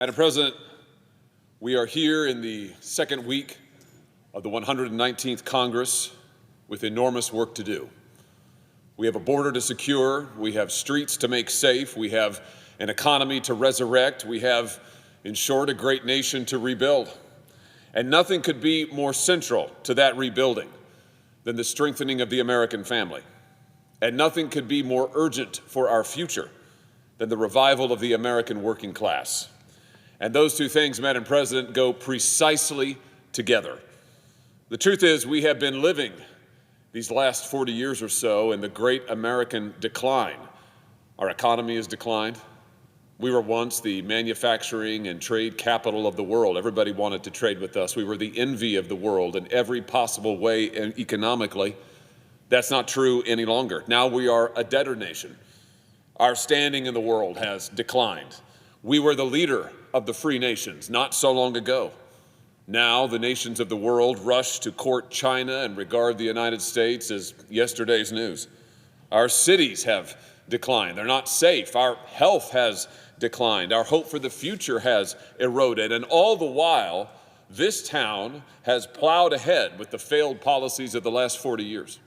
Madam President, we are here in the second week of the 119th Congress with enormous work to do. We have a border to secure, we have streets to make safe, we have an economy to resurrect, we have, in short, a great nation to rebuild. And nothing could be more central to that rebuilding than the strengthening of the American family. And nothing could be more urgent for our future than the revival of the American working class. And those two things, Madam President, go precisely together. The truth is, we have been living these last 40 years or so in the great American decline. Our economy has declined. We were once the manufacturing and trade capital of the world. Everybody wanted to trade with us. We were the envy of the world in every possible way economically. That's not true any longer. Now we are a debtor nation. Our standing in the world has declined. We were the leader of the free nations not so long ago. Now the nations of the world rush to court China and regard the United States as yesterday's news. Our cities have declined. They're not safe. Our health has declined. Our hope for the future has eroded. And all the while, this town has plowed ahead with the failed policies of the last 40 years.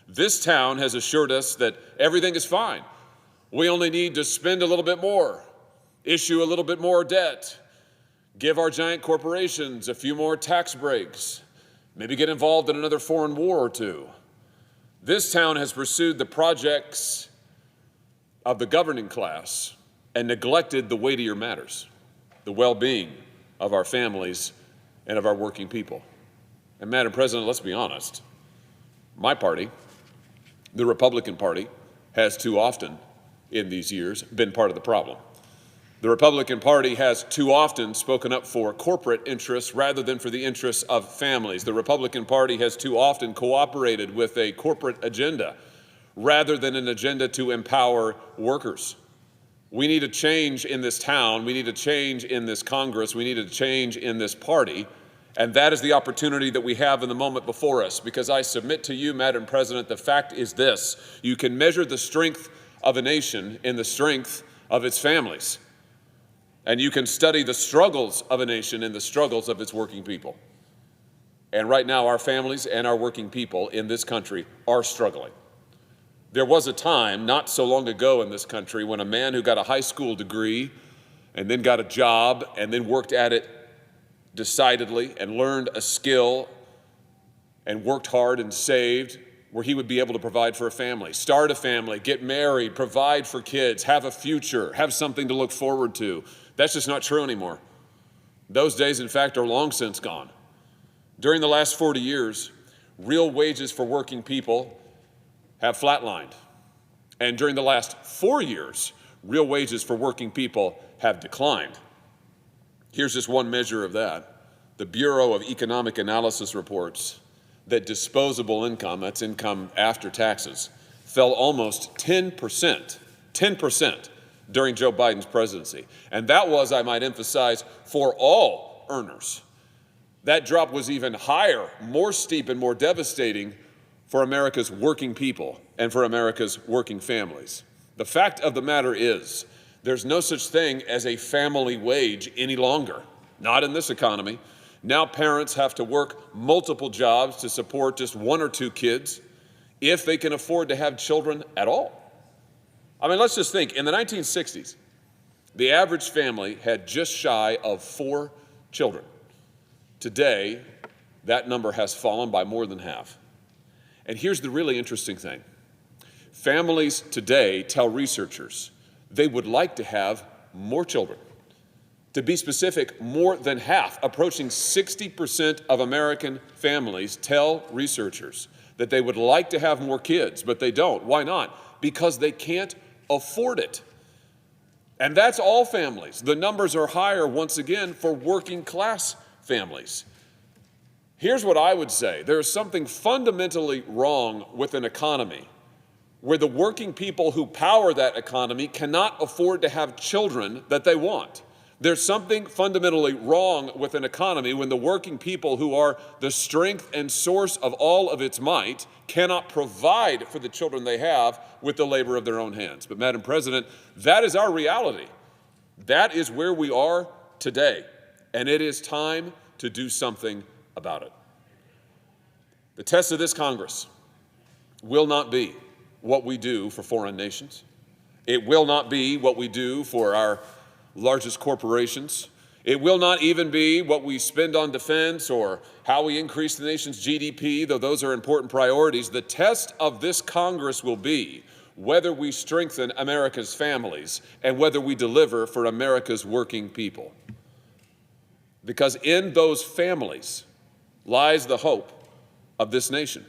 This town has assured us that everything is fine. We only need to spend a little bit more, issue a little bit more debt, give our giant corporations a few more tax breaks, maybe get involved in another foreign war or two. This town has pursued the projects of the governing class and neglected the weightier matters, the well-being of our families and of our working people. And Madam President, let's be honest, my party, the Republican Party, has too often in these years been part of the problem. The Republican Party has too often spoken up for corporate interests rather than for the interests of families. The Republican Party has too often cooperated with a corporate agenda rather than an agenda to empower workers. We need a change in this town. We need a change in this Congress. We need a change in this party. And that is the opportunity that we have in the moment before us. Because I submit to you, Madam President, the fact is this: you can measure the strength of a nation in the strength of its families. And you can study the struggles of a nation in the struggles of its working people. And right now, our families and our working people in this country are struggling. There was a time not so long ago in this country when a man who got a high school degree and then got a job and then worked at it decidedly and learned a skill and worked hard and saved, where he would be able to provide for a family, start a family, get married, provide for kids, have a future, have something to look forward to. That's just not true anymore. Those days, in fact, are long since gone. During the last 40 years, real wages for working people have flatlined. And during the last 4 years, real wages for working people have declined. Here's just one measure of that. The Bureau of Economic Analysis reports that disposable income, that's income after taxes, fell almost 10% during Joe Biden's presidency. And that was, I might emphasize, for all earners. That drop was even higher, more steep and more devastating for America's working people and for America's working families. The fact of the matter is, there's no such thing as a family wage any longer, not in this economy. Now parents have to work multiple jobs to support just one or two kids if they can afford to have children at all. I mean, let's just think, in the 1960s, the average family had just shy of 4 children. Today, that number has fallen by more than half. And here's the really interesting thing. Families today tell researchers they would like to have more children. To be specific, more than half, approaching 60% of American families tell researchers that they would like to have more kids, but they don't. Why not? Because they can't afford it. And that's all families. The numbers are higher, once again, for working class families. Here's what I would say. There is something fundamentally wrong with an economy where the working people who power that economy cannot afford to have children that they want. There's something fundamentally wrong with an economy when the working people who are the strength and source of all of its might cannot provide for the children they have with the labor of their own hands. But Madam President, that is our reality. That is where we are today, and it is time to do something about it. The test of this Congress will not be what we do for foreign nations. It will not be what we do for our largest corporations. It will not even be what we spend on defense or how we increase the nation's GDP, though those are important priorities. The test of this Congress will be whether we strengthen America's families and whether we deliver for America's working people. Because in those families lies the hope of this nation.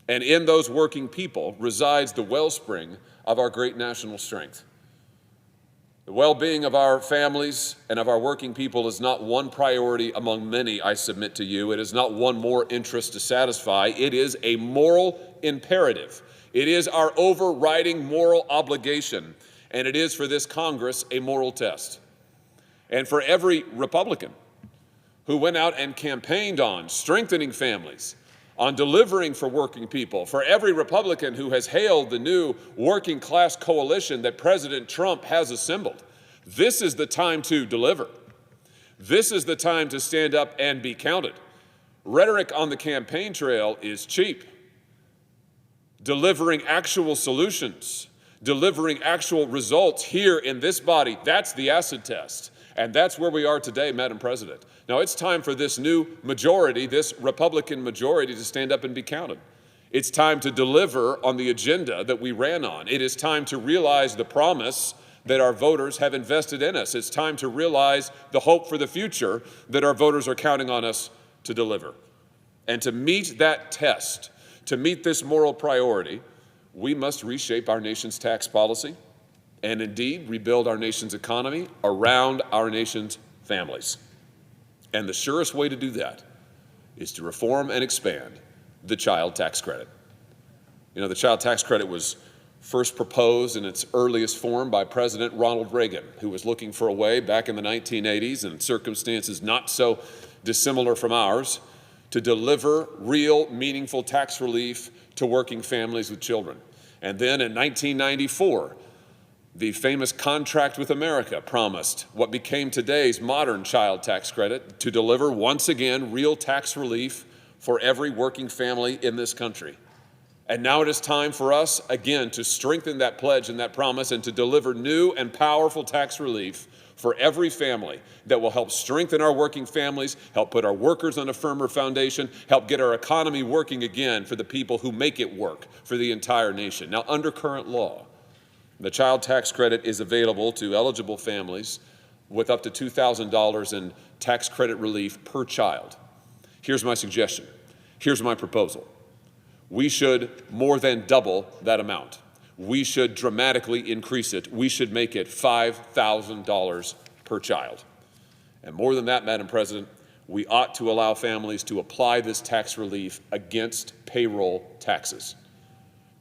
And in those working people resides the wellspring of our great national strength. The well-being of our families and of our working people is not one priority among many, I submit to you. It is not one more interest to satisfy. It is a moral imperative. It is our overriding moral obligation, and it is for this Congress a moral test. And for every Republican who went out and campaigned on strengthening families, on delivering for working people, for every Republican who has hailed the new working class coalition that President Trump has assembled, this is the time to deliver. This is the time to stand up and be counted. Rhetoric on the campaign trail is cheap. Delivering actual solutions, delivering actual results here in this body, that's the acid test. And that's where we are today, Madam President. Now, it's time for this new majority, this Republican majority, to stand up and be counted. It's time to deliver on the agenda that we ran on. It is time to realize the promise that our voters have invested in us. It's time to realize the hope for the future that our voters are counting on us to deliver. And to meet that test, to meet this moral priority, we must reshape our nation's tax policy and indeed rebuild our nation's economy around our nation's families. And the surest way to do that is to reform and expand the child tax credit. You know, the child tax credit was first proposed in its earliest form by President Ronald Reagan, who was looking for a way back in the 1980s in circumstances not so dissimilar from ours to deliver real, meaningful tax relief to working families with children. And then in 1994, the famous Contract with America promised what became today's modern child tax credit to deliver, once again, real tax relief for every working family in this country. And now it is time for us, again, to strengthen that pledge and that promise and to deliver new and powerful tax relief for every family that will help strengthen our working families, help put our workers on a firmer foundation, help get our economy working again for the people who make it work for the entire nation. Now, under current law, the child tax credit is available to eligible families with up to $2,000 in tax credit relief per child. Here's my suggestion. Here's my proposal. We should more than double that amount. We should dramatically increase it. We should make it $5,000 per child. And more than that, Madam President, we ought to allow families to apply this tax relief against payroll taxes.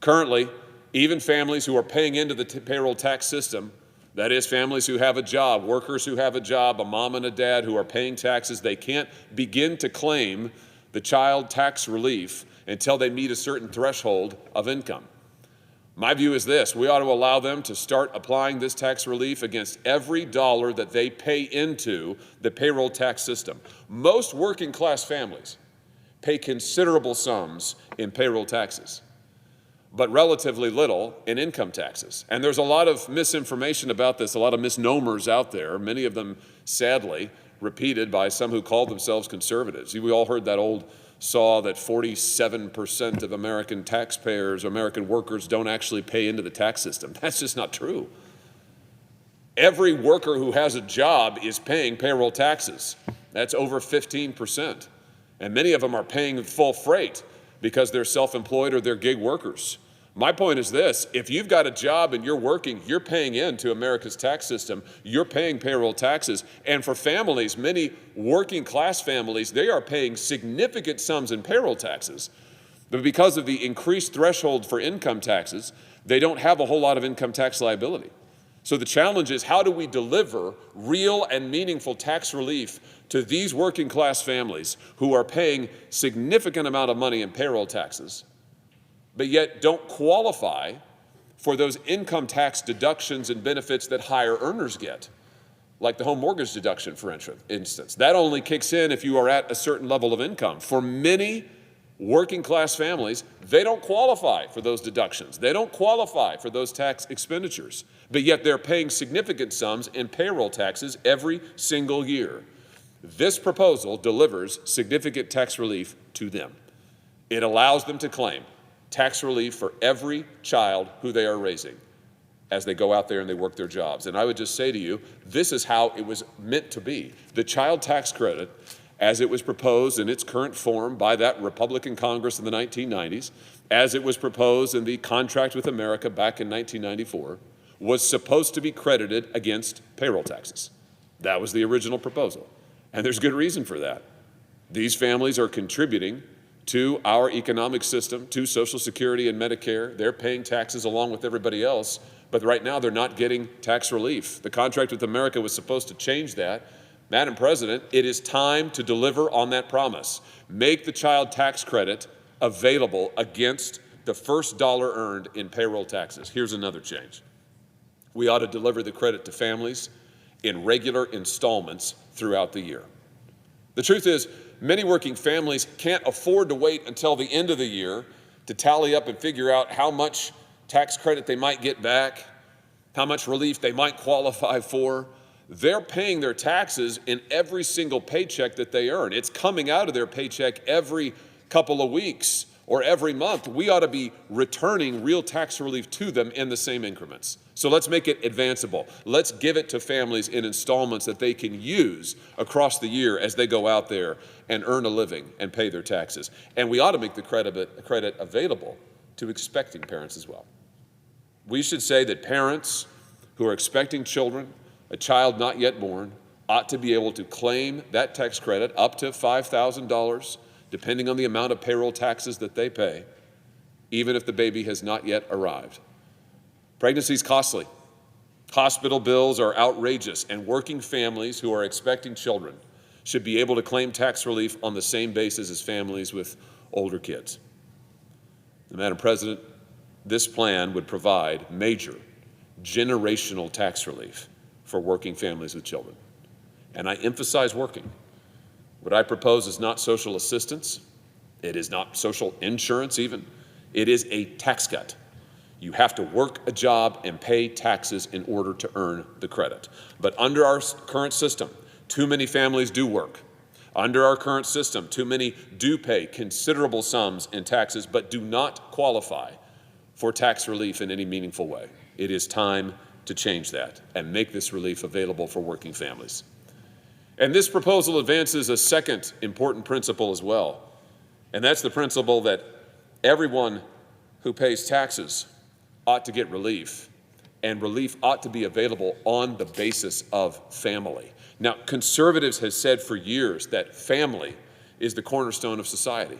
Currently, even families who are paying into the payroll tax system, that is, families who have a job, workers who have a job, a mom and a dad who are paying taxes, they can't begin to claim the child tax relief until they meet a certain threshold of income. My view is this: we ought to allow them to start applying this tax relief against every dollar that they pay into the payroll tax system. Most working class families pay considerable sums in payroll taxes, but relatively little in income taxes. And there's a lot of misinformation about this, a lot of misnomers out there, many of them, sadly, repeated by some who call themselves conservatives. We all heard that old saw that 47% of American taxpayers or American workers don't actually pay into the tax system. That's just not true. Every worker who has a job is paying payroll taxes. That's over 15%. And many of them are paying full freight because they're self-employed or they're gig workers. My point is this: if you've got a job and you're working, you're paying into America's tax system, you're paying payroll taxes. And for families, many working class families, they are paying significant sums in payroll taxes. But because of the increased threshold for income taxes, they don't have a whole lot of income tax liability. So the challenge is, how do we deliver real and meaningful tax relief to these working class families who are paying significant amount of money in payroll taxes, but yet don't qualify for those income tax deductions and benefits that higher earners get? like the home mortgage deduction, for instance. That only kicks in if you are at a certain level of income. For many working class families, they don't qualify for those deductions. They don't qualify for those tax expenditures, but yet they're paying significant sums in payroll taxes every single year. This proposal delivers significant tax relief to them. It allows them to claim tax relief for every child who they are raising as they go out there and they work their jobs. And I would just say to you, this is how it was meant to be. The child tax credit, as it was proposed in its current form by that Republican Congress in the 1990s, as it was proposed in the Contract with America back in 1994, was supposed to be credited against payroll taxes. That was the original proposal. And there's good reason for that. These families are contributing to our economic system, to Social Security and Medicare. They're paying taxes along with everybody else, but right now they're not getting tax relief. The Contract with America was supposed to change that. Madam President, it is time to deliver on that promise. Make the child tax credit available against the first dollar earned in payroll taxes. Here's another change. We ought to deliver the credit to families in regular installments throughout the year. The truth is, many working families can't afford to wait until the end of the year to tally up and figure out how much tax credit they might get back, how much relief they might qualify for. They're paying their taxes in every single paycheck that they earn. It's coming out of their paycheck every couple of weeks or every month. We ought to be returning real tax relief to them in the same increments. So let's make it advanceable. Let's give it to families in installments that they can use across the year as they go out there and earn a living and pay their taxes. And we ought to make the credit available to expecting parents as well. We should say that parents who are expecting children, a child not yet born, ought to be able to claim that tax credit up to $5,000, depending on the amount of payroll taxes that they pay, even if the baby has not yet arrived. Pregnancy is costly. Hospital bills are outrageous, and working families who are expecting children should be able to claim tax relief on the same basis as families with older kids. Madam President, this plan would provide major generational tax relief for working families with children. And I emphasize working. What I propose is not social assistance. It is not social insurance even. It is a tax cut. You have to work a job and pay taxes in order to earn the credit. But under our current system, too many families do work. Under our current system, too many do pay considerable sums in taxes but do not qualify for tax relief in any meaningful way. It is time to change that and make this relief available for working families. And this proposal advances a second important principle as well, and that's the principle that everyone who pays taxes ought to get relief, and relief ought to be available on the basis of family. Now, conservatives have said for years that family is the cornerstone of society.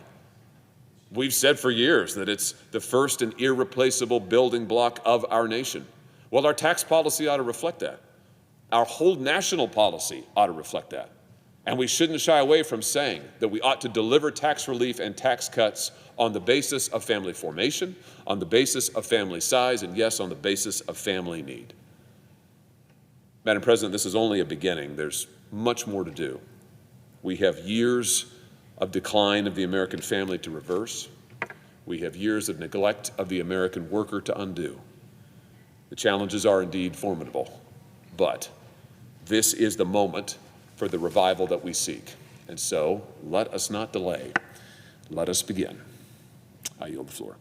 We've said for years that it's the first and irreplaceable building block of our nation. Well, our tax policy ought to reflect that. Our whole national policy ought to reflect that. And we shouldn't shy away from saying that we ought to deliver tax relief and tax cuts on the basis of family formation, on the basis of family size, and yes, on the basis of family need. Madam President, this is only a beginning. There's much more to do. We have years of decline of the American family to reverse. We have years of neglect of the American worker to undo. The challenges are indeed formidable, but this is the moment for the revival that we seek. And so let us not delay. Let us begin. I yield the floor.